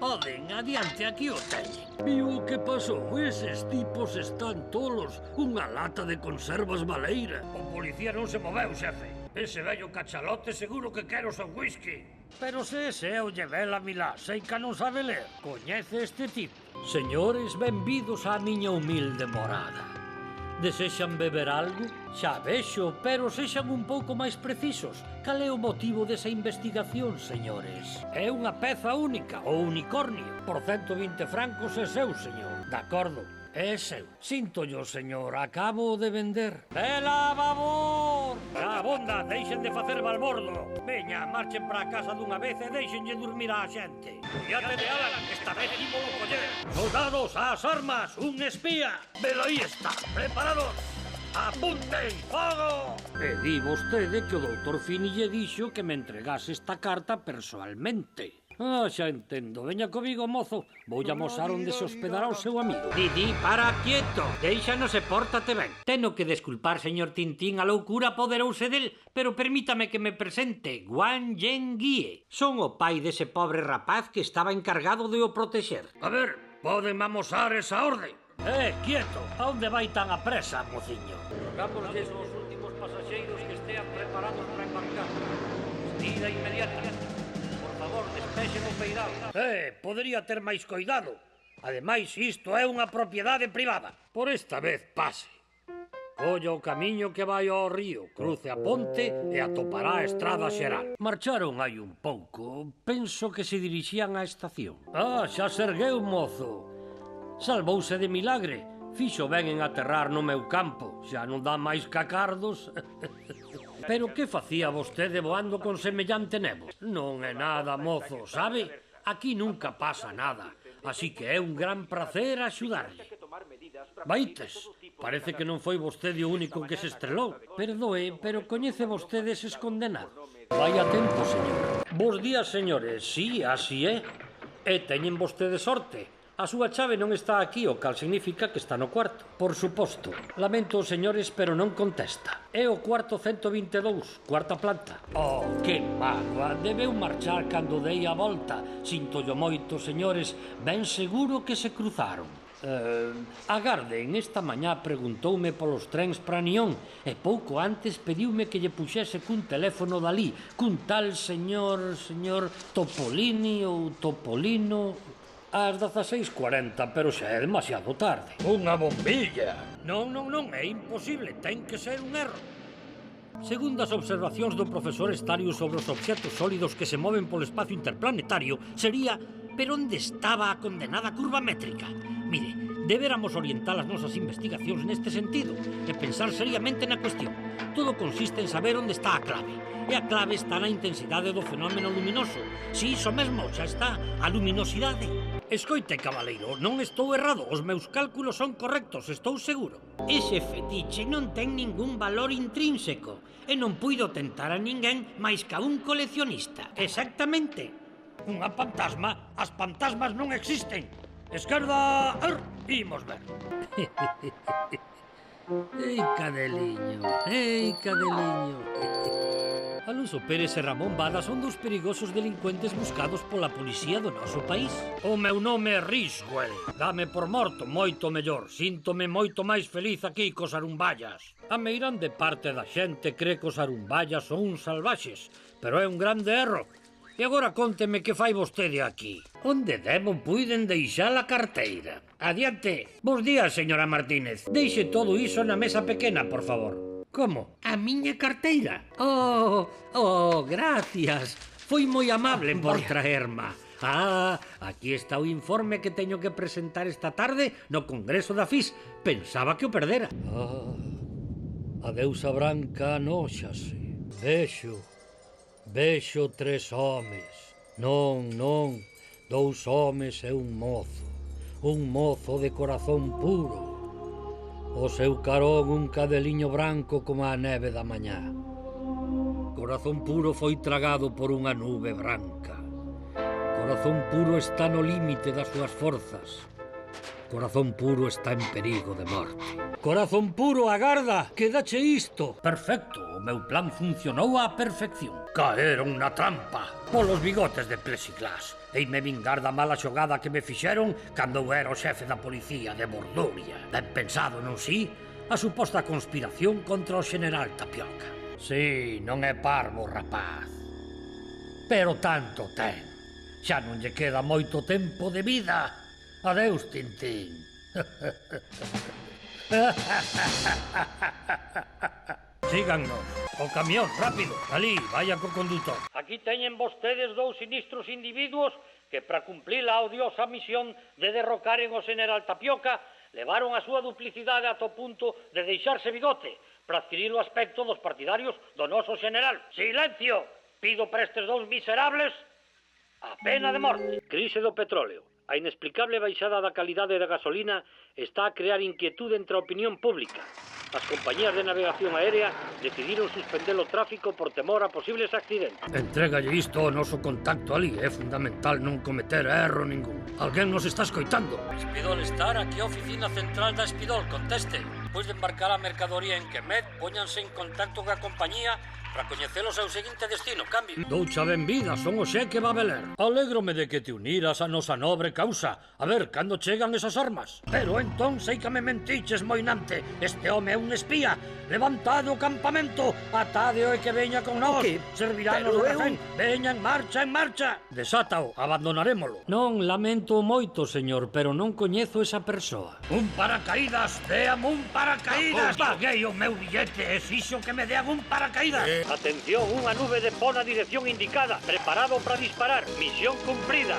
poden, adiante, aquí o teñen. Viu o que pasou? Eses tipos están tolos. Unha lata de conservas baleira. O policía non se moveu, xefe. Ese vello cachalote seguro que quero o seu whisky. Pero se ese é o Llevel a Milá, sei que non sabe ler. Coñece este tipo. Señores, benvidos á miña humilde morada. Desexan beber algo? Xa vexo, pero sexan un pouco máis precisos. Cal é o motivo desa investigación, señores? É unha peza única, o unicornio. Por 120 francos é seu, señor. De acordo, é seu. Síntollo, señor, acabo de vender. Vela, babor! A bonda, deixen de facer balbordo. Veña, marchen para a casa dunha vez e deixenlle dormir á xente. Cuidate de Alan, esta vez ímolo coller. Soldados, ás armas, un espía. Velo aí está, preparados. Apunten, fogo! E di vostede que o doutor Fini lle dixo que me entregase esta carta persoalmente. Ah, xa entendo. Veña comigo, mozo. Voulle amosar onde se hospedará o seu amigo. Didi, para quieto. Déixanos e pórtate ben. Teno que desculpar, señor Tintín, a loucura apoderouse del, pero permítame que me presente. Guan Yen Guie. Son o pai dese pobre rapaz que estaba encargado de o protexer. A ver, poden amosar esa orde. Quieto. A onde vai tan a presa, mociño? Rogámosles aos últimos pasaxeiros que estean preparados para embarcar. Estida inmediata. Por favor, despexe o peidal. Podería ter máis coidado. Ademais, isto é unha propiedade privada. Por esta vez pase. Colla o camiño que vai ao río, cruce a ponte e atopará a estrada xeral. Marcharon hai un pouco. Penso que se dirixían á estación. Ah, xa se ergueu, mozo. Salvouse de milagre. Fixo ben en aterrar no meu campo. Xa non dá máis cacardos. Pero que facía vostede voando con semellante nevo? Non é nada, mozo, sabe? Aquí nunca pasa nada. Así que é un gran prazer axudarlle. Vaites, parece que non foi vostede o único que se estrelou. Perdoe, pero coñece vostede eses condenados? Vai a tempo, señor. Bos días, señores. Sí, así é. E teñen vostede sorte. A súa chave non está aquí, o cal significa que está no cuarto. Por suposto. Lamento, señores, pero non contesta. É o cuarto 122, cuarta planta. Oh, que mágoa. Debeu marchar cando dei a volta. Sintollo moito, señores. Ben seguro que se cruzaron. Agarden, esta mañá preguntoume polos trens para Nión e pouco antes pediume que lle puxese cun teléfono dalí, cun tal señor Topolini ou Topolino... Ás 16:40, pero xa é demasiado tarde. Unha bombilla. Non, é imposible, ten que ser un erro. Segundo as observacións do profesor Starius sobre os obxectos sólidos que se moven polo espacio interplanetario, sería... Pero onde estaba a condenada curva métrica? Mire, deberamos orientar as nosas investigacións neste sentido e pensar seriamente na cuestión. Todo consiste en saber onde está a clave. E a clave está na intensidade do fenómeno luminoso. Si, iso mesmo, xa está, a luminosidade. Escoite, cabaleiro, non estou errado. Os meus cálculos son correctos, estou seguro. Ese fetiche non ten ningún valor intrínseco e non puido tentar a ninguén máis que a un coleccionista. Exactamente. Unha fantasma, as fantasmas non existen. Esquerda, imos ver. Ei, cadeliño. Alonso Pérez e Ramón Bada son dos perigosos delincuentes buscados pola policía do noso país. O meu nome é Riswell. Dame por morto, moito mellor. Síntome moito máis feliz aquí cos arumballas. A meirande parte da xente cree que os arumballas son uns salvaxes, pero é un grande erro. E agora cónteme que fai vostede aquí. Onde debo puiden deixar a carteira? Adiante. Bos días, señora Martínez. Deixe todo iso na mesa pequena, por favor. Como? A miña carteira? Oh, gracias. Foi moi amable por traerma. Aquí está o informe que teño que presentar esta tarde no Congreso da FIS. Pensaba que o perdera. A deusa branca anóxase. Vexo 3 homes. Non, 2 homes e un mozo. Un mozo de corazón puro. O seu carón un cadeliño branco como a neve da mañá. Corazón puro foi tragado por unha nube branca. Corazón puro está no límite das súas forzas. Corazón Puro está en perigo de morte. Corazón Puro, agarda, que dache isto. Perfecto, o meu plan funcionou á perfección. Caeron na trampa polos bigotes de plexiglas. E me vingar da mala xogada que me fixeron cando eu era o xefe da policía de Bordoria. Ben pensado, non si? A suposta conspiración contra o general Tapioca. Si, non é parvo, rapaz. Pero tanto ten. Xa non lle queda moito tempo de vida. Adeus, Tintín. Síganos. O camión, rápido. Ali, vaya co condutor. Aquí teñen vostedes dous sinistros individuos que, para cumplir a odiosa misión de derrocaren o general Tapioca, levaron a súa duplicidade ata o punto de deixarse bigote para adquirir o aspecto dos partidarios do noso general. Silencio! Pido para estes dous miserables a pena de morte. Crise do petróleo. A inexplicable baixada da calidade da gasolina está a crear inquietude entre a opinión pública. As compañías de navegación aérea decidiron suspender o tráfico por temor a posibles accidentes. Entrégalle isto ao noso contacto ali. É fundamental non cometer erro ningún. Alguén nos está escoitando. Espidol Star, aquí a oficina central da Espidol. Conteste. Despois de embarcar a mercadoría en Quemet, póñanse en contacto coa compañía para coñecer o seu seguinte destino. Cambio. Doucha benvida, son o Xeque Babeler. Alégrome de que te uniras a nosa nobre causa. A ver, cando chegan esas armas? Pero entón sei que me mentiches, moinante. Este home é un espía. Levantade o campamento. Atádeo e que veña con nós. Servirános de refén. Veña en marcha, en marcha. Desátao, abandonarémolo. Non, lamento moito, señor, pero non coñezo esa persoa. Un paracaídas, déame un paracaídas. Paguei o meu billete e xixo que me dean un paracaídas. Atención, unha nube de pó na dirección indicada. Preparado para disparar. Misión cumprida.